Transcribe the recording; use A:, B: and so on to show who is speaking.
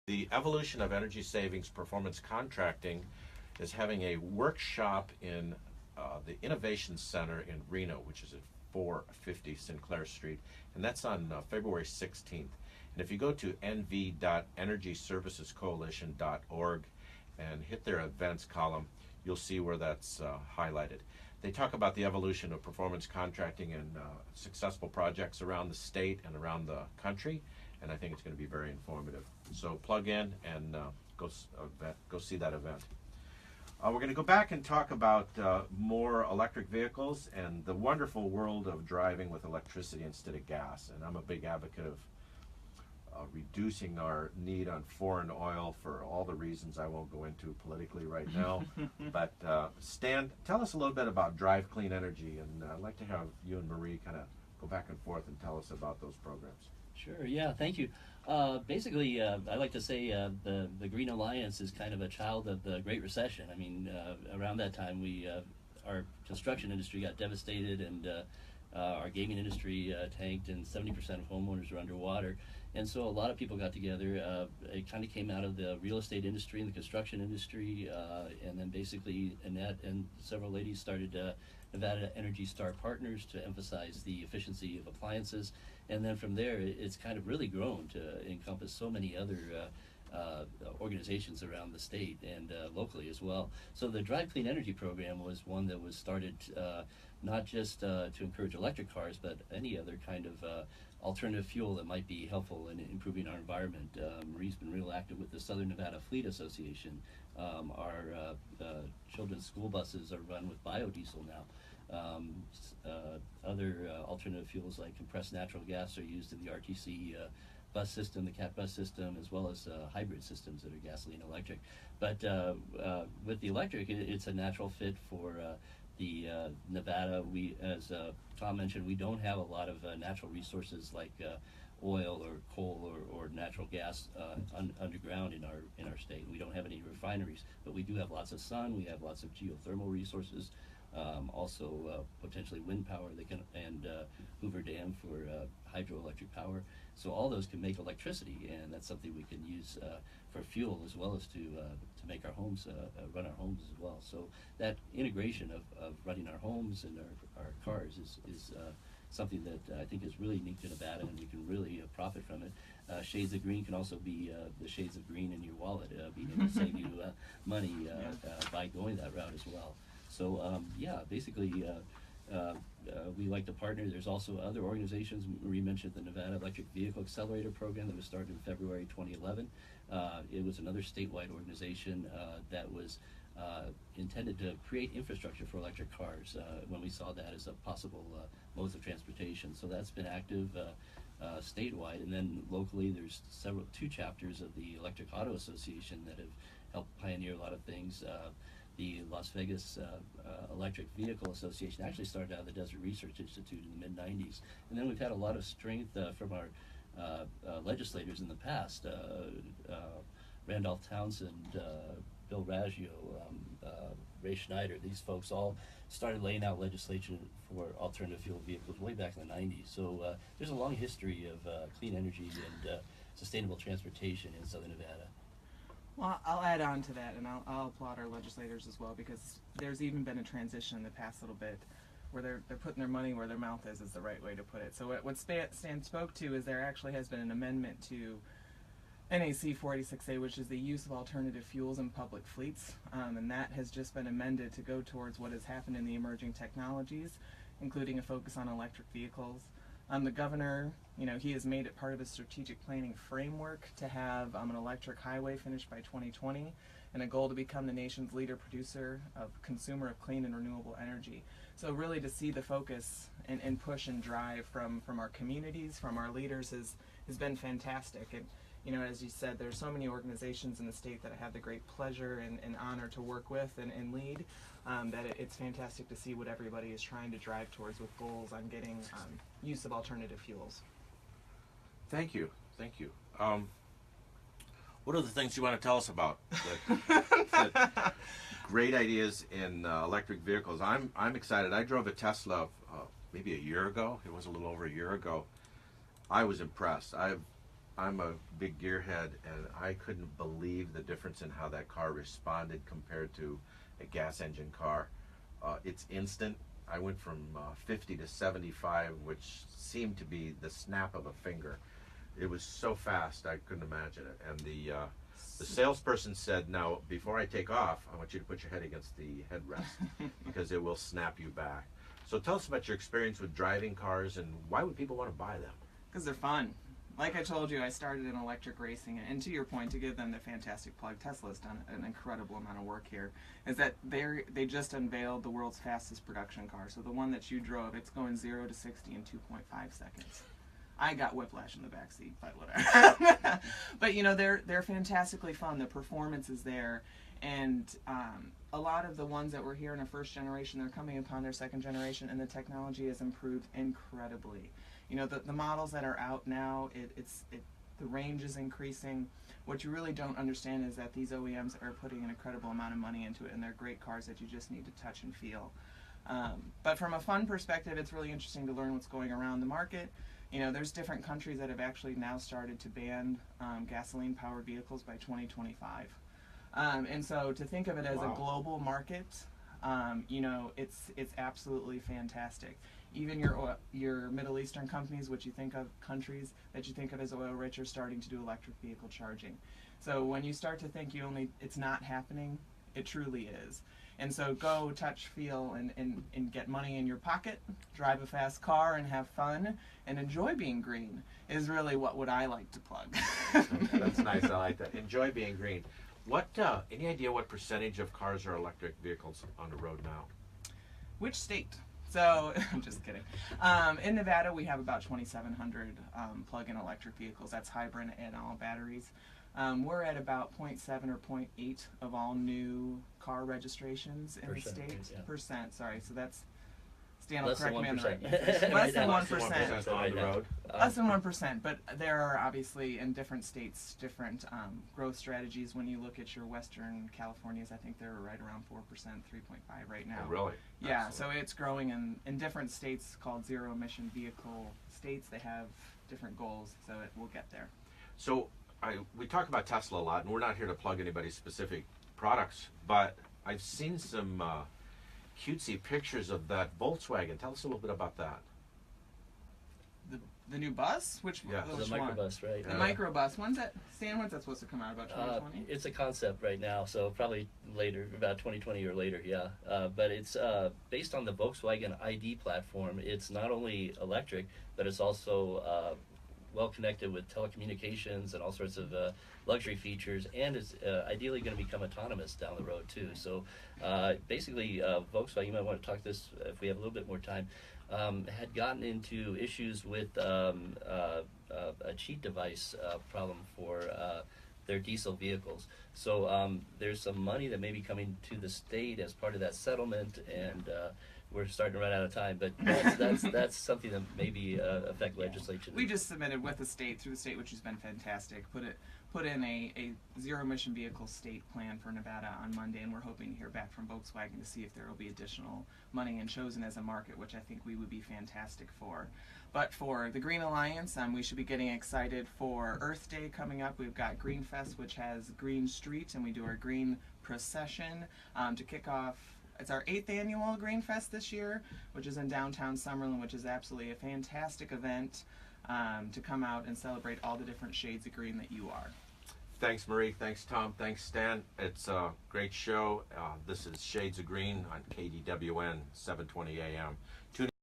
A: The Evolution of Energy Savings Performance Contracting is having a workshop in the Innovation Center in Reno, which is at 450 Sinclair Street, and that's on February 16th. And if you go to nv.energyservicescoalition.org and hit their events column, you'll see where that's highlighted. They talk about the evolution of performance contracting and successful projects around the state and around the country, and I think it's going to be very informative. So plug in and go see that event. We're going to go back and talk about more electric vehicles and the wonderful world of driving with electricity instead of gas. And I'm a big advocate of reducing our need on foreign oil for all the reasons I won't go into politically right now. But Stan, tell us a little bit about Drive Clean Energy, and I'd like to have you and Marie kind of go back and forth and tell us about those programs.
B: Sure, yeah, thank you. Basically, I like to say the Green Alliance is kind of a child of the Great Recession. I mean, around that time, our construction industry got devastated, and our gaming industry tanked, and 70% of homeowners are underwater. And so a lot of people got together. It kind of came out of the real estate industry and the construction industry, and then basically Annette and several ladies started Nevada Energy Star Partners to emphasize the efficiency of appliances. And then from there, it's kind of really grown to encompass so many other organizations around the state and locally as well. So the Drive Clean Energy program was one that was started not just to encourage electric cars, but any other kind of alternative fuel that might be helpful in improving our environment. Marie's been real active with the Southern Nevada Fleet Association. Our children's school buses are run with biodiesel now. Other alternative fuels like compressed natural gas are used in the RTC bus system, the CAT bus system, as well as hybrid systems that are gasoline electric. But with the electric, it's a natural fit for the Nevada. We, as Tom mentioned, we don't have a lot of natural resources like oil or coal or natural gas underground in our state. We don't have any refineries, but we do have lots of sun. We have lots of geothermal resources. Also potentially wind power and Hoover Dam for hydroelectric power. So all those can make electricity, and that's something we can use for fuel as well as to make our homes, run our homes as well. So that integration of running our homes and our cars is something that I think is really unique to Nevada, and we can really profit from it. Shades of green can also be the shades of green in your wallet, being able to save you money by going that route as well. So yeah, basically we like to partner. There's also other organizations. Marie mentioned the Nevada Electric Vehicle Accelerator Program that was started in February 2011. It was another statewide organization that was intended to create infrastructure for electric cars when we saw that as a possible modes of transportation. So that's been active statewide, and then locally there's two chapters of the Electric Auto Association that have helped pioneer a lot of things. The Las Vegas Electric Vehicle Association actually started out of the Desert Research Institute in the mid-90s. And then we've had a lot of strength from our legislators in the past. Randolph Townsend, Bill Raggio, Ray Schneider, these folks all started laying out legislation for alternative fuel vehicles way back in the 90s. So there's a long history of clean energy and sustainable transportation in Southern Nevada.
C: Well, I'll add on to that, and I'll applaud our legislators as well, because there's even been a transition in the past little bit where they're putting their money where their mouth is the right way to put it. So what Stan spoke to is there actually has been an amendment to NAC 486A, which is the use of alternative fuels in public fleets, and that has just been amended to go towards what has happened in the emerging technologies, including a focus on electric vehicles. The governor, he has made it part of his strategic planning framework to have an electric highway finished by 2020 and a goal to become the nation's leader producer consumer of clean and renewable energy. So really to see the focus and push and drive from our communities, from our leaders has been fantastic. And as you said, there's so many organizations in the state that I have the great pleasure and honor to work with and lead, that it's fantastic to see what everybody is trying to drive towards with goals on getting use of alternative fuels.
A: Thank you. What are the things you want to tell us about? That great ideas in electric vehicles. I'm excited. I drove a Tesla maybe a year ago. It was a little over a year ago. I was impressed. I've I'm a big gearhead, and I couldn't believe the difference in how that car responded compared to a gas engine car. It's instant. I went from 50 to 75, which seemed to be the snap of a finger. It was so fast, I couldn't imagine it. And the salesperson said, "Now, before I take off, I want you to put your head against the headrest because it will snap you back." So tell us about your experience with driving cars, and why would people want to buy them?
C: Because they're fun. Like I told you, I started in electric racing, and to your point, to give them the fantastic plug, Tesla's done an incredible amount of work here, is that they just unveiled the world's fastest production car. So the one that you drove, it's going 0 to 60 in 2.5 seconds. I got whiplash in the back seat, but whatever. But you know, they're fantastically fun. The performance is there, and a lot of the ones that were here in a first generation, they're coming upon their second generation, and the technology has improved incredibly. You know, the models that are out now, the range is increasing. What you really don't understand is that these OEMs are putting an incredible amount of money into it, and they're great cars that you just need to touch and feel. But from a fun perspective, it's really interesting to learn what's going around the market. You know, there's different countries that have actually now started to ban gasoline-powered vehicles by 2025. And so to think of it as a global market, you know, it's absolutely fantastic. Even your Middle Eastern companies, which you think of countries that you think of as oil rich, are starting to do electric vehicle charging. So when you start to think it's not happening, it truly is. And so go touch, feel, and get money in your pocket, drive a fast car and have fun, and enjoy being green is really what I like to plug.
A: That's nice. I like that. Enjoy being green. Any idea what percentage of cars are electric vehicles on the road now?
C: Which state? So, I'm just kidding. In Nevada, we have about 2,700 plug-in electric vehicles. That's hybrid and all batteries. We're at about 0.7 or 0.8 of all new car registrations in the state.
B: Yeah.
C: Percent, sorry. So that's, Stan will
B: Less than
C: correct me on the
B: 1%.
C: right. Less than
B: Right now.
C: 1%.
A: On the road.
C: Less than 1%, but there are obviously in different states different growth strategies. When you look at your Western Californias, I think they're right around 4%, 3.5 right now.
A: Oh, really?
C: Yeah,
A: Excellent.
C: so it's growing in different states called zero emission vehicle states. They have different goals, so it will get there.
A: So we talk about Tesla a lot, and we're not here to plug anybody's specific products, but I've seen some cutesy pictures of that Volkswagen. Tell us a little bit about that.
C: The new bus? Which
A: Yes.
B: The
C: which one?
B: microbus, right?
C: The microbus. When's that? Stan, when's that supposed to come out? About 2020?
B: It's a concept right now, so probably later, about 2020 or later, yeah. But it's based on the Volkswagen ID platform. It's not only electric, but it's also well connected with telecommunications and all sorts of luxury features, and it's ideally going to become autonomous down the road too. So basically, Volkswagen, you might want to talk this if we have a little bit more time. Had gotten into issues with a cheat device problem for their diesel vehicles. So there's some money that may be coming to the state as part of that settlement, and we're starting to run out of time. But that's something that maybe affect legislation.
C: We just submitted with the state, through the state, which has been fantastic. Put in a zero emission vehicle state plan for Nevada on Monday, and we're hoping to hear back from Volkswagen to see if there will be additional money and chosen as a market, which I think we would be fantastic for. But for the Green Alliance, we should be getting excited for Earth Day coming up. We've got Green Fest, which has Green Street, and we do our Green Procession to kick off. It's our 8th annual Green Fest this year, which is in downtown Summerlin, which is absolutely a fantastic event to come out and celebrate all the different shades of green that you are.
A: Thanks, Marie. Thanks, Tom. Thanks, Stan. It's a great show. This is Shades of Green on KDWN, 720 AM. Tune